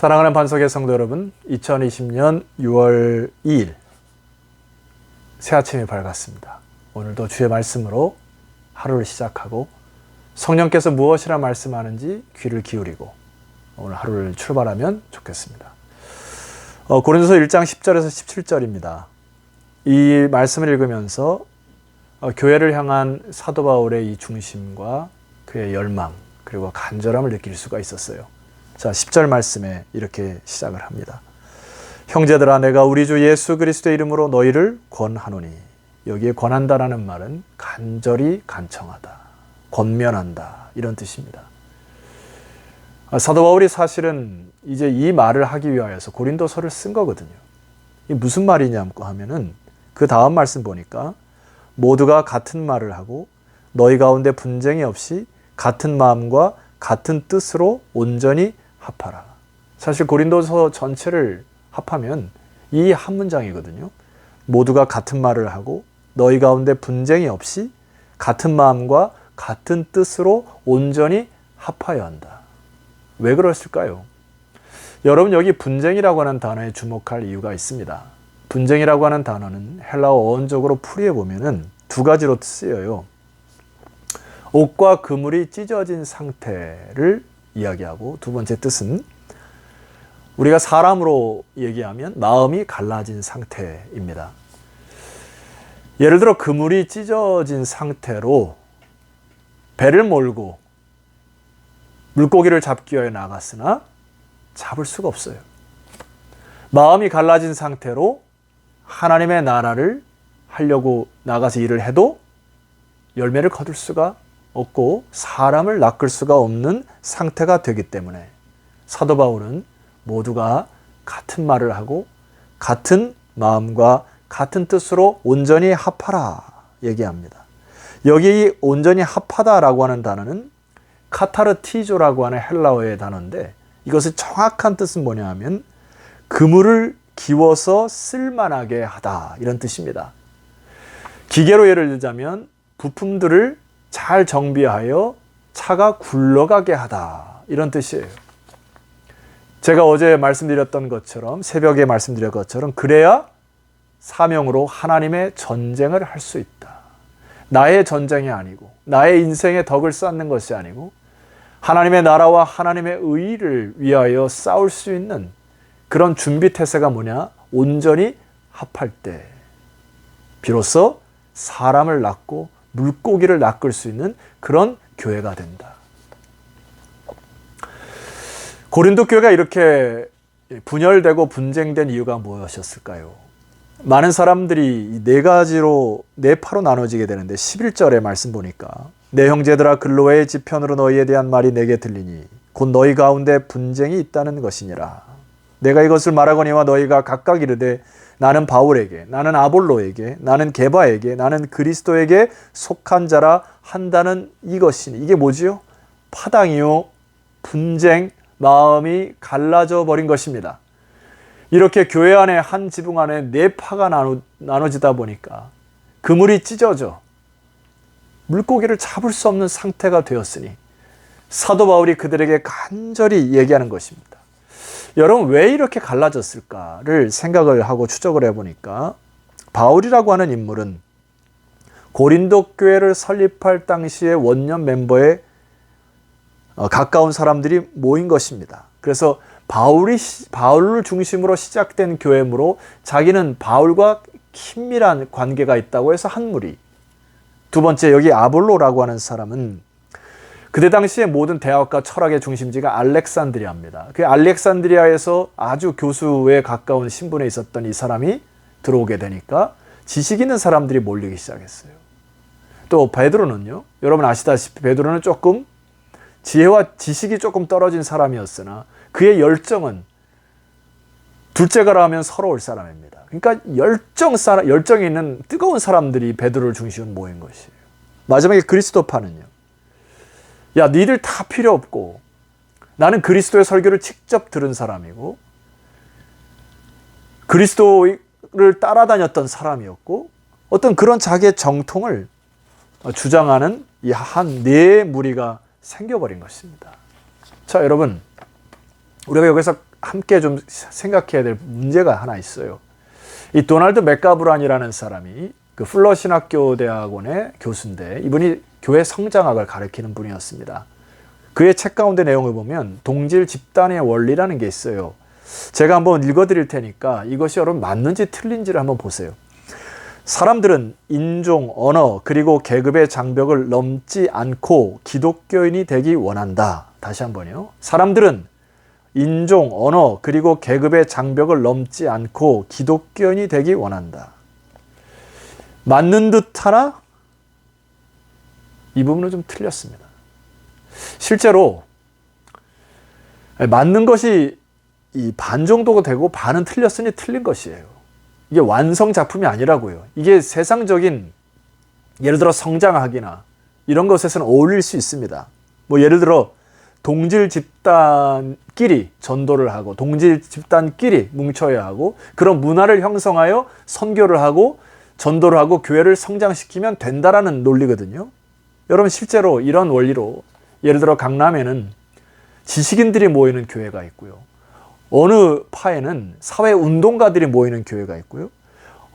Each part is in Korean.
사랑하는 반석의 성도 여러분, 2020년 6월 2일 새 아침이 밝았습니다. 오늘도 주의 말씀으로 하루를 시작하고 성령께서 무엇이라 말씀하는지 귀를 기울이고 오늘 하루를 출발하면 좋겠습니다. 고린도서 1장 10절에서 17절입니다. 이 말씀을 읽으면서 교회를 향한 사도 바울의 이 중심과 그의 열망 그리고 간절함을 느낄 수가 있었어요. 자, 10절 말씀에 이렇게 시작을 합니다. 형제들아, 내가 우리 주 예수 그리스도의 이름으로 너희를 권하노니. 여기에 권한다라는 말은 간절히 간청하다, 권면한다 이런 뜻입니다. 사도 바울이 사실은 이제 이 말을 하기 위하여서 고린도서를 쓴 거거든요. 이게 무슨 말이냐고 하면은 그 다음 말씀 보니까 모두가 같은 말을 하고 너희 가운데 분쟁이 없이 같은 마음과 같은 뜻으로 온전히 합하라. 사실 고린도서 전체를 합하면 이 한 문장이거든요. 모두가 같은 말을 하고 너희 가운데 분쟁이 없이 같은 마음과 같은 뜻으로 온전히 합하여야 한다. 왜 그랬을까요? 여러분, 여기 분쟁이라고 하는 단어에 주목할 이유가 있습니다. 분쟁이라고 하는 단어는 헬라어 어원적으로 풀이해 보면은 두 가지로 쓰여요. 옷과 그물이 찢어진 상태를 이야기하고, 두 번째 뜻은 우리가 사람으로 얘기하면 마음이 갈라진 상태입니다. 예를 들어 그물이 찢어진 상태로 배를 몰고 물고기를 잡기 위해 나갔으나 잡을 수가 없어요. 마음이 갈라진 상태로 하나님의 나라를 하려고 나가서 일을 해도 열매를 거둘 수가 없고 사람을 낚을 수가 없는 상태가 되기 때문에 사도 바울은 모두가 같은 말을 하고 같은 마음과 같은 뜻으로 온전히 합하라 얘기합니다. 여기 이 온전히 합하다라고 하는 단어는 카타르티조라고 하는 헬라어의 단어인데, 이것의 정확한 뜻은 뭐냐 하면 그물을 기워서 쓸만하게 하다 이런 뜻입니다. 기계로 예를 들자면 부품들을 잘 정비하여 차가 굴러가게 하다 이런 뜻이에요. 제가 어제 말씀드렸던 것처럼, 새벽에 말씀드린 것처럼, 그래야 사명으로 하나님의 전쟁을 할 수 있다. 나의 전쟁이 아니고 나의 인생의 덕을 쌓는 것이 아니고 하나님의 나라와 하나님의 의를 위하여 싸울 수 있는 그런 준비 태세가 뭐냐? 온전히 합할 때 비로소 사람을 낚고 물고기를 낚을 수 있는 그런 교회가 된다. 고린도 교회가 이렇게 분열되고 분쟁된 이유가 무엇이었을까요? 많은 사람들이 네 가지로, 네 파로 나눠지게 되는데 11절의 말씀 보니까 내 형제들아, 근로의 지편으로 너희에 대한 말이 내게 들리니 곧 너희 가운데 분쟁이 있다는 것이니라. 내가 이것을 말하거니와 너희가 각각 이르되 나는 바울에게, 나는 아볼로에게, 나는 게바에게, 나는 그리스도에게 속한 자라 한다는 이것이니. 이게 뭐지요? 파당이요, 분쟁, 마음이 갈라져 버린 것입니다. 이렇게 교회 안에 한 지붕 안에 네 파가 나눠지다 보니까 그물이 찢어져 물고기를 잡을 수 없는 상태가 되었으니 사도 바울이 그들에게 간절히 얘기하는 것입니다. 여러분, 왜 이렇게 갈라졌을까를 생각을 하고 추적을 해보니까 바울이라고 하는 인물은 고린도 교회를 설립할 당시의 원년 멤버에 가까운 사람들이 모인 것입니다. 그래서 바울을 중심으로 시작된 교회이므로 자기는 바울과 긴밀한 관계가 있다고 해서 한 무리. 두 번째, 여기 아볼로라고 하는 사람은 그때 당시에 모든 대학과 철학의 중심지가 알렉산드리아입니다. 그 알렉산드리아에서 아주 교수에 가까운 신분에 있었던 이 사람이 들어오게 되니까 지식 있는 사람들이 몰리기 시작했어요. 또 베드로는요, 여러분 아시다시피 베드로는 조금 지혜와 지식이 조금 떨어진 사람이었으나 그의 열정은 둘째가라 하면 서러울 사람입니다. 그러니까 열정이 있는 뜨거운 사람들이 베드로를 중심으로 모인 것이에요. 마지막에 그리스도파는요, 야, 니들 다 필요 없고 나는 그리스도의 설교를 직접 들은 사람이고 그리스도를 따라다녔던 사람이었고 어떤 그런 자기의 정통을 주장하는 이 한 네 무리가 생겨버린 것입니다. 자, 여러분, 우리가 여기서 함께 좀 생각해야 될 문제가 하나 있어요. 이 도널드 맥가브란이라는 사람이 그 풀러 신학교 대학원의 교수인데, 이분이 교회 성장학을 가르치는 분이었습니다. 그의 책 가운데 내용을 보면 동질 집단의 원리라는 게 있어요. 제가 한번 읽어드릴 테니까 이것이 여러분 맞는지 틀린지를 한번 보세요. 사람들은 인종, 언어, 그리고 계급의 장벽을 넘지 않고 기독교인이 되기 원한다. 다시 한번요. 사람들은 인종, 언어, 그리고 계급의 장벽을 넘지 않고 기독교인이 되기 원한다. 맞는 듯 하나 이 부분은 좀 틀렸습니다. 실제로 맞는 것이 이 반 정도가 되고 반은 틀렸으니 틀린 것이에요. 이게 완성 작품이 아니라고요. 이게 세상적인 예를 들어 성장학이나 이런 것에서는 어울릴 수 있습니다. 뭐 예를 들어 동질 집단끼리 전도를 하고 동질 집단끼리 뭉쳐야 하고 그런 문화를 형성하여 선교를 하고 전도를 하고 교회를 성장시키면 된다라는 논리거든요. 여러분 실제로 이런 원리로 예를 들어 강남에는 지식인들이 모이는 교회가 있고요. 어느 파에는 사회운동가들이 모이는 교회가 있고요.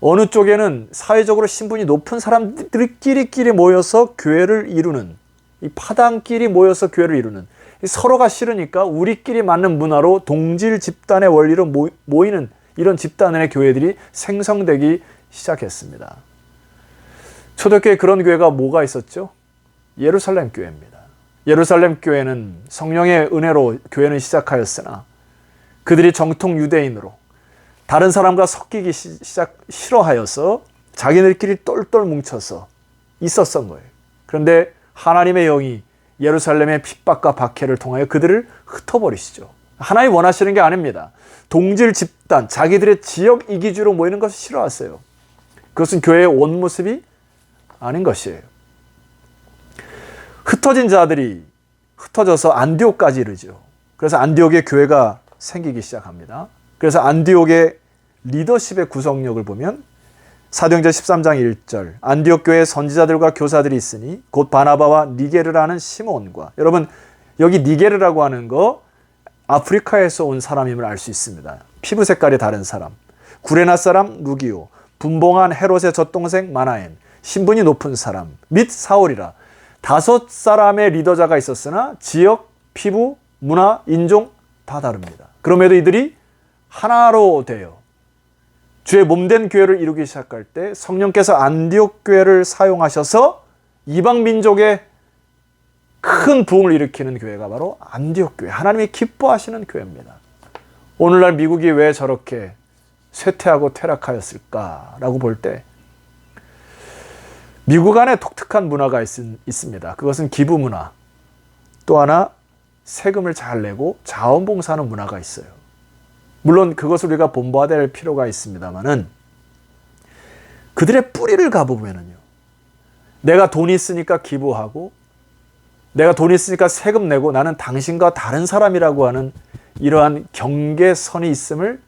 어느 쪽에는 사회적으로 신분이 높은 사람들끼리 모여서 교회를 이루는, 이 파당끼리 모여서 교회를 이루는, 서로가 싫으니까 우리끼리 맞는 문화로 동질 집단의 원리로 모이는 이런 집단의 교회들이 생성되기 시작했습니다. 초대교회 그런 교회가 뭐가 있었죠? 예루살렘 교회입니다. 예루살렘 교회는 성령의 은혜로 교회는 시작하였으나 그들이 정통 유대인으로 다른 사람과 섞이기 싫어하여서 자기들끼리 똘똘 뭉쳐서 있었던 거예요. 그런데 하나님의 영이 예루살렘의 핍박과 박해를 통하여 그들을 흩어버리시죠. 하나님 원하시는 게 아닙니다. 동질 집단, 자기들의 지역 이기주로 모이는 것을 싫어하세요. 그것은 교회의 온 모습이 아닌 것이에요. 흩어진 자들이 흩어져서 안디옥까지 이르죠. 그래서 안디옥의 교회가 생기기 시작합니다. 그래서 안디옥의 리더십의 구성력을 보면 사도행전 13장 1절 안디옥 교회에 선지자들과 교사들이 있으니 곧 바나바와 니게르라는 시몬과, 여러분 여기 니게르라고 하는 거 아프리카에서 온 사람임을 알 수 있습니다. 피부 색깔이 다른 사람, 구레나 사람 루기오, 분봉한 헤롯의 젖동생 마나엔, 신분이 높은 사람 및 사울이라. 5사람의 리더자가 있었으나 지역, 피부, 문화, 인종 다 다릅니다. 그럼에도 이들이 하나로 되어 주의 몸된 교회를 이루기 시작할 때 성령께서 안디옥 교회를 사용하셔서 이방 민족의 큰 부흥을 일으키는 교회가 바로 안디옥 교회, 하나님이 기뻐하시는 교회입니다. 오늘날 미국이 왜 저렇게 쇠퇴하고 퇴락하였을까라고 볼 때 미국 안에 독특한 문화가 있습니다. 그것은 기부 문화, 또 하나 세금을 잘 내고 자원봉사하는 문화가 있어요. 물론 그것을 우리가 본받아야 될 필요가 있습니다만은 그들의 뿌리를 가보면은요, 내가 돈이 있으니까 기부하고 내가 돈이 있으니까 세금 내고 나는 당신과 다른 사람이라고 하는 이러한 경계선이 있음을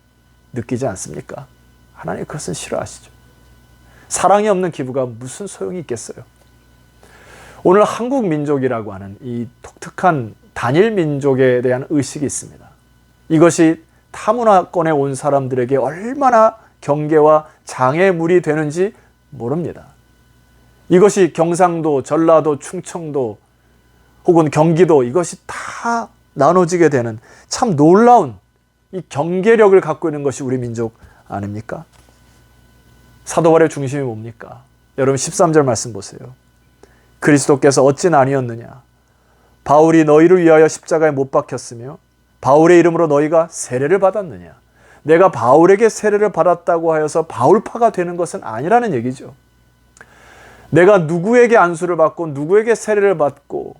느끼지 않습니까? 하나님 그것은 싫어하시죠. 사랑이 없는 기부가 무슨 소용이 있겠어요? 오늘 한국 민족이라고 하는 이 독특한 단일 민족에 대한 의식이 있습니다. 이것이 타문화권에 온 사람들에게 얼마나 경계와 장애물이 되는지 모릅니다. 이것이 경상도, 전라도, 충청도 혹은 경기도, 이것이 다 나눠지게 되는 참 놀라운 이 경계력을 갖고 있는 것이 우리 민족 아닙니까? 사도 바울의 중심이 뭡니까? 여러분 13절 말씀 보세요. 그리스도께서 어찌 아니었느냐? 바울이 너희를 위하여 십자가에 못 박혔으며 바울의 이름으로 너희가 세례를 받았느냐? 내가 바울에게 세례를 받았다고 하여서 바울파가 되는 것은 아니라는 얘기죠. 내가 누구에게 안수를 받고 누구에게 세례를 받고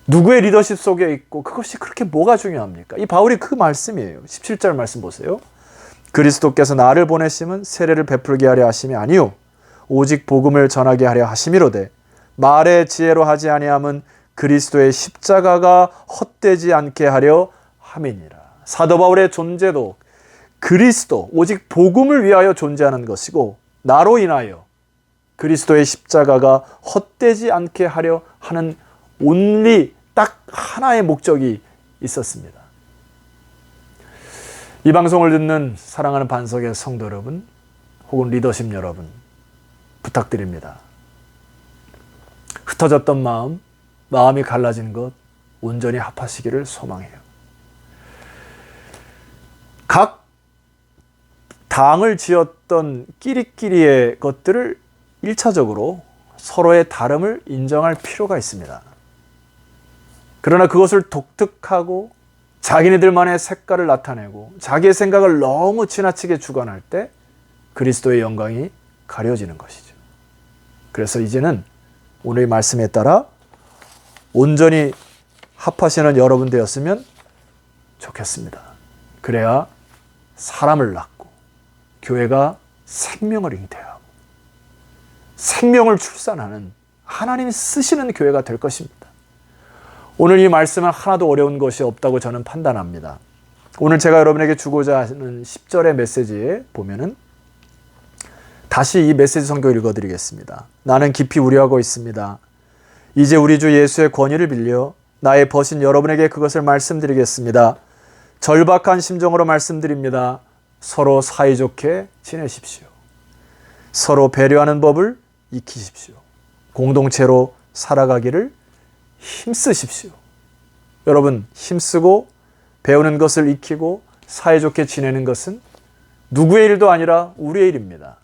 누구의 리더십 속에 있고 그것이 그렇게 뭐가 중요합니까? 이 바울이 그 말씀이에요. 17절 말씀 보세요. 그리스도께서 나를 보내심은 세례를 베풀게 하려 하심이 아니요 오직 복음을 전하게 하려 하심이로되 말의 지혜로 하지 아니함은 그리스도의 십자가가 헛되지 않게 하려 함이니라. 사도 바울의 존재도 그리스도 오직 복음을 위하여 존재하는 것이고 나로 인하여 그리스도의 십자가가 헛되지 않게 하려 하는 온리 딱 하나의 목적이 있었습니다. 이 방송을 듣는 사랑하는 반석의 성도 여러분, 혹은 리더십 여러분, 부탁드립니다. 흩어졌던 마음이 갈라진 것 온전히 합하시기를 소망해요. 각 당을 지었던 끼리끼리의 것들을 1차적으로 서로의 다름을 인정할 필요가 있습니다. 그러나 그것을 독특하고 자기네들만의 색깔을 나타내고 자기의 생각을 너무 지나치게 주관할 때 그리스도의 영광이 가려지는 것이죠. 그래서 이제는 오늘 말씀에 따라 온전히 합하시는 여러분 되었으면 좋겠습니다. 그래야 사람을 낳고 교회가 생명을 잉태하고 생명을 출산하는 하나님이 쓰시는 교회가 될 것입니다. 오늘 이 말씀은 하나도 어려운 것이 없다고 저는 판단합니다. 오늘 제가 여러분에게 주고자 하는 10절의 메시지에 보면은 다시 이 메시지 성경 읽어드리겠습니다. 나는 깊이 우려하고 있습니다. 이제 우리 주 예수의 권위를 빌려 나의 벗인 여러분에게 그것을 말씀드리겠습니다. 절박한 심정으로 말씀드립니다. 서로 사이좋게 지내십시오. 서로 배려하는 법을 익히십시오. 공동체로 살아가기를 힘쓰십시오. 여러분, 힘쓰고 배우는 것을 익히고 사이좋게 지내는 것은 누구의 일도 아니라 우리의 일입니다.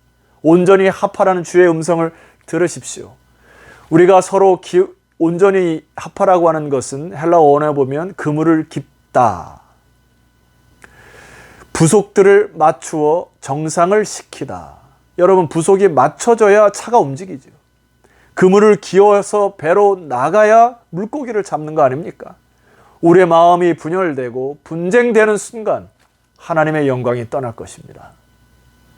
온전히 합하라는 주의 음성을 들으십시오. 우리가 서로 온전히 합하라고 하는 것은 헬라어 원어에 보면 그물을 깁다. 부속들을 맞추어 정상을 시키다. 여러분, 부속이 맞춰져야 차가 움직이죠. 그물을 기어서 배로 나가야 물고기를 잡는 거 아닙니까? 우리의 마음이 분열되고 분쟁되는 순간 하나님의 영광이 떠날 것입니다.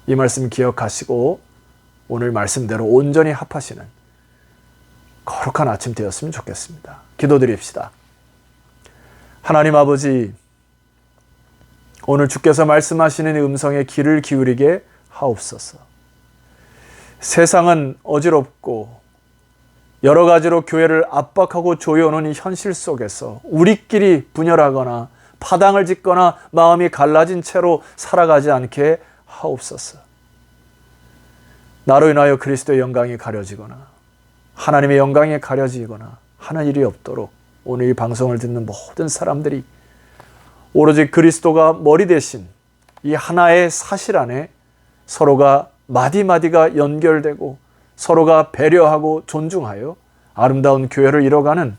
이 말씀 기억하시고 오늘 말씀대로 온전히 합하시는 거룩한 아침 되었으면 좋겠습니다. 기도드립시다. 하나님 아버지, 오늘 주께서 말씀하시는 음성에 귀를 기울이게 하옵소서. 세상은 어지럽고 여러 가지로 교회를 압박하고 조여오는 이 현실 속에서 우리끼리 분열하거나 파당을 짓거나 마음이 갈라진 채로 살아가지 않게 하옵소서. 나로 인하여 그리스도의 영광이 가려지거나 하나님의 영광이 가려지거나 하는 일이 없도록 오늘 이 방송을 듣는 모든 사람들이 오로지 그리스도가 머리 대신 이 하나의 사실 안에 서로가 마디마디가 연결되고 서로가 배려하고 존중하여 아름다운 교회를 이뤄가는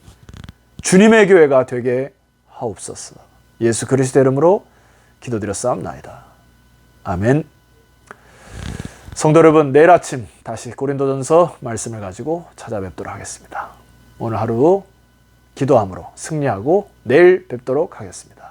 주님의 교회가 되게 하옵소서. 예수 그리스도의 이름으로 기도드렸사옵나이다. 아멘. 성도 여러분, 내일 아침 다시 고린도전서 말씀을 가지고 찾아뵙도록 하겠습니다. 오늘 하루 기도함으로 승리하고 내일 뵙도록 하겠습니다.